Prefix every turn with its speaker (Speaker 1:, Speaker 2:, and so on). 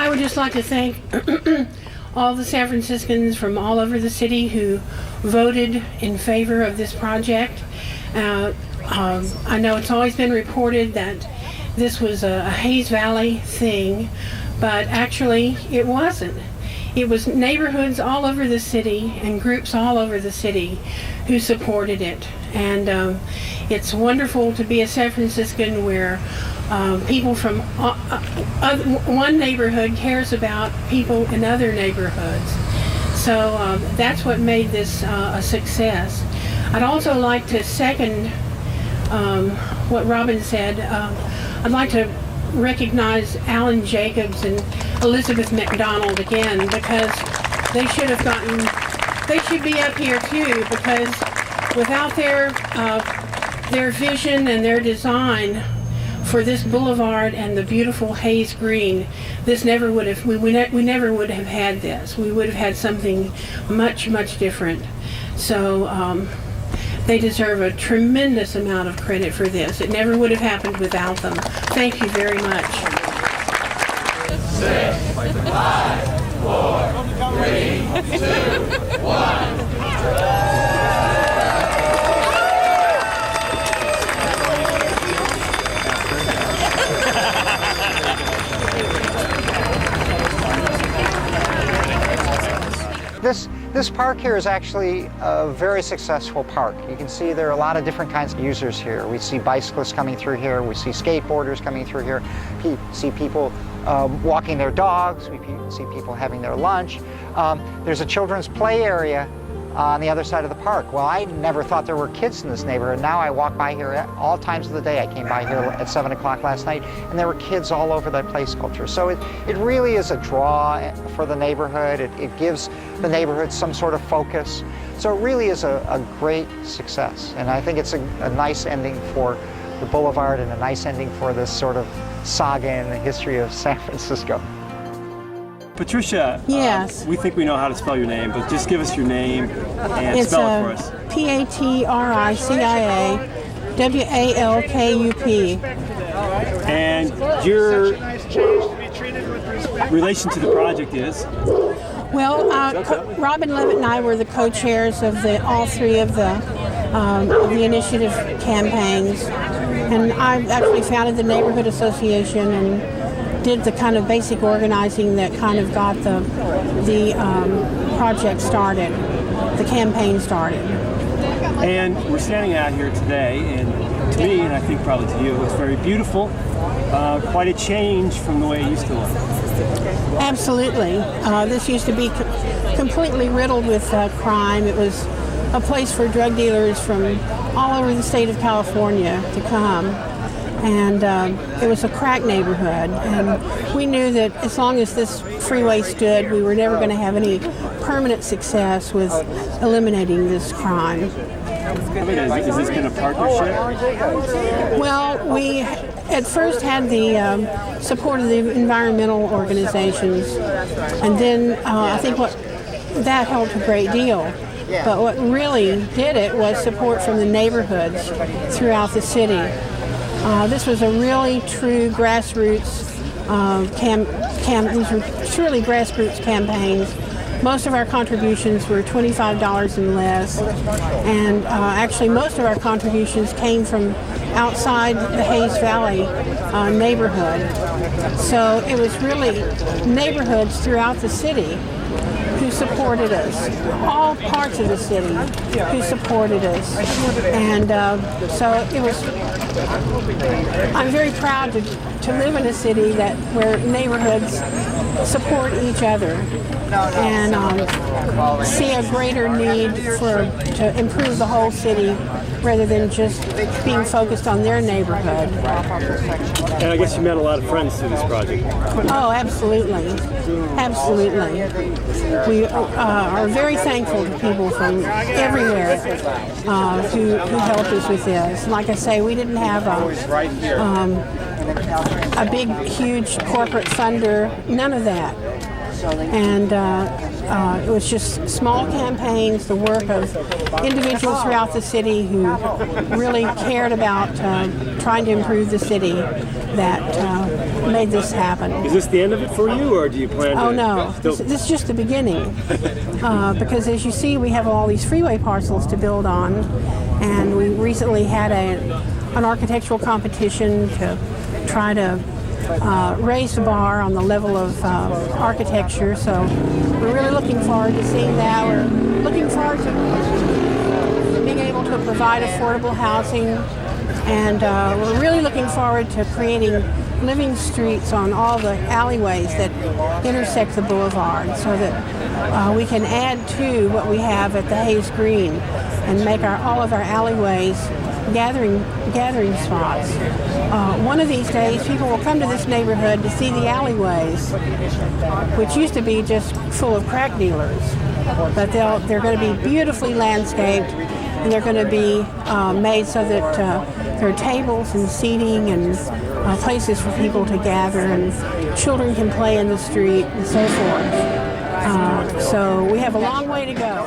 Speaker 1: I would just like to thank all the San Franciscans from all over the city who voted in favor of this project. I know it's always been reported that this was a Hayes Valley thing, but actually it wasn't. It was neighborhoods all over the city and groups all over the city who supported it. And it's wonderful to be a San Franciscan where people from one neighborhood cares about people in other neighborhoods. So that's what made this a success. I'd also like to second what Robin said. I'd like to recognize Alan Jacobs and Elizabeth McDonald again, because they should be up here too, because without their vision and their design for this boulevard and the beautiful Hayes Green, this never would have, we never would have had this. We would have had something much, much different. So they deserve a tremendous amount of credit for this. It never would have happened without them. Thank you very much.
Speaker 2: 6, 5, 4, 3, 2, 1.
Speaker 3: This park here is actually a very successful park. You can see there are a lot of different kinds of users here. We see bicyclists coming through here, we see skateboarders coming through here, we see people walking their dogs, we see people having their lunch. There's a children's play area on the other side of the park. Well, I never thought there were kids in this neighborhood. Now I walk by here at all times of the day. I came by here at 7 o'clock last night, and there were kids all over that play sculpture. So it really is a draw for the neighborhood. It gives the neighborhood some sort of focus. So it really is a great success. And I think it's a nice ending for the boulevard and a nice ending for this sort of saga in the history of San Francisco.
Speaker 4: Patricia,
Speaker 5: yes.
Speaker 4: We think we know how to spell your name, but just give us your name and spell it for us.
Speaker 5: Patricia Walkup.
Speaker 4: And your relation to the project is?
Speaker 5: Well, Robin Levitt and I were the co-chairs of all three of the initiative campaigns, and I actually founded the neighborhood association and did the kind of basic organizing that kind of got the project started, the campaign started.
Speaker 4: And we're standing out here today, and to me, and I think probably to you, it's very beautiful. Quite a change from the way it used to look.
Speaker 5: Absolutely. This used to be completely riddled with crime. It was a place for drug dealers from all over the state of California to come. And it was a crack neighborhood, and we knew that as long as this freeway stood, we were never going to have any permanent success with eliminating this crime.
Speaker 4: Has this been a partnership?
Speaker 5: Well, we at first had the support of the environmental organizations, and then I think that helped a great deal. But what really did it was support from the neighborhoods throughout the city. This was a really true grassroots these were truly grassroots campaigns. Most of our contributions were $25 and less, and actually most of our contributions came from outside the Hayes Valley neighborhood. So it was really neighborhoods throughout the city who supported us, all parts of the city who supported us. And so it was, I'm very proud to live in a city where neighborhoods support each other and see a greater need to improve the whole city rather than just being focused on their neighborhood.
Speaker 4: And I guess you met a lot of friends through this project.
Speaker 5: Oh, absolutely. Absolutely. We are very thankful to people from everywhere who helped us with this. Like I say, we didn't have a big, huge corporate funder, none of that. And it was just small campaigns, the work of individuals throughout the city who really cared about trying to improve the city that made this happen.
Speaker 4: Is this the end of it for you, or do you plan to?
Speaker 5: Oh no,
Speaker 4: still...
Speaker 5: this is just the beginning. Because as you see, we have all these freeway parcels to build on, and we recently had an architectural competition to try to raise the bar on the level of architecture. So we're really looking forward to seeing that. We're looking forward to being able to provide affordable housing, and we're really looking forward to creating living streets on all the alleyways that intersect the boulevard, so that we can add to what we have at the Hayes Green and make all of our alleyways gathering spots. One of these days, people will come to this neighborhood to see the alleyways, which used to be just full of crack dealers. But they're going to be beautifully landscaped, and they're going to be made so that there are tables and seating and places for people to gather, and children can play in the street and so forth. So we have a long way to go.